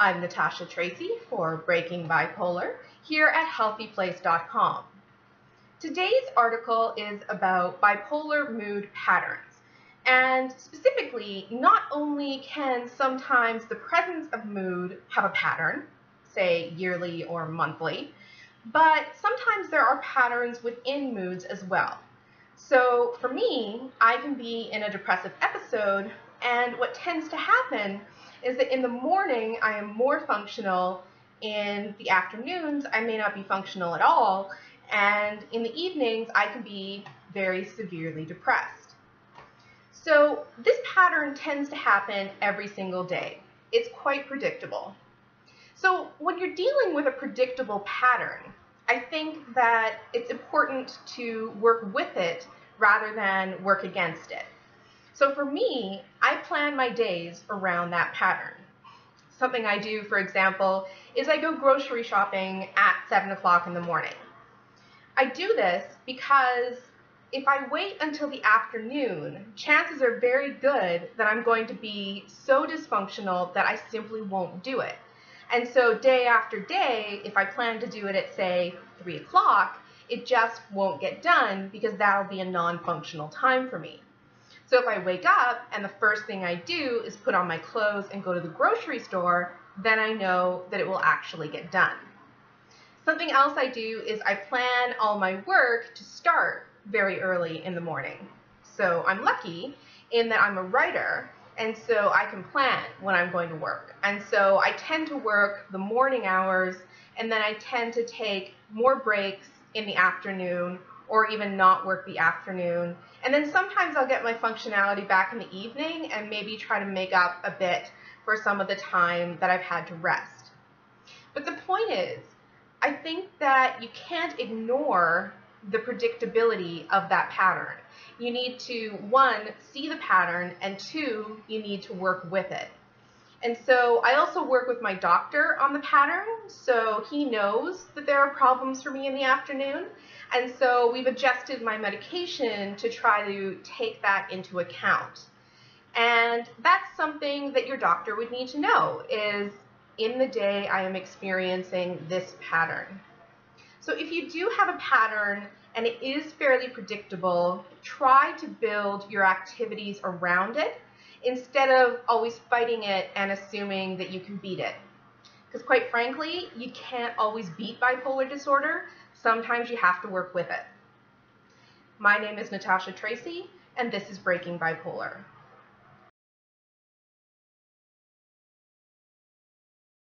I'm Natasha Tracy for Breaking Bipolar here at HealthyPlace.com. Today's article is about bipolar mood patterns. And specifically, not only can sometimes the presence of mood have a pattern, say yearly or monthly, but sometimes there are patterns within moods as well. So for me, I can be in a depressive episode, and what tends to happen is that in the morning I am more functional, in the afternoons I may not be functional at all, and in the evenings I can be very severely depressed. So this pattern tends to happen every single day. It's quite predictable. So when you're dealing with a predictable pattern, I think that it's important to work with it rather than work against it. So for me, I plan my days around that pattern. Something I do, for example, is I go grocery shopping at 7 o'clock in the morning. I do this because if I wait until the afternoon, chances are very good that I'm going to be so dysfunctional that I simply won't do it. And so day after day, if I plan to do it at, say, 3 o'clock, it just won't get done because that'll be a non-functional time for me. So if I wake up and the first thing I do is put on my clothes and go to the grocery store, then I know that it will actually get done. Something else I do is I plan all my work to start very early in the morning. So I'm lucky in that I'm a writer, and so I can plan when I'm going to work. And so I tend to work the morning hours, and then I tend to take more breaks in the afternoon or even not work the afternoon. And then sometimes I'll get my functionality back in the evening and maybe try to make up a bit for some of the time that I've had to rest. But the point is, I think that you can't ignore the predictability of that pattern. You need to, one, see the pattern, and two, you need to work with it. And so I also work with my doctor on the pattern, so he knows that there are problems for me in the afternoon, and so we've adjusted my medication to try to take that into account. And that's something that your doctor would need to know, is in the day I am experiencing this pattern. So if you do have a pattern and it is fairly predictable, try to build your activities around it instead of always fighting it and assuming that you can beat it. Because quite frankly, you can't always beat bipolar disorder. Sometimes you have to work with it. My name is Natasha Tracy, and this is Breaking Bipolar.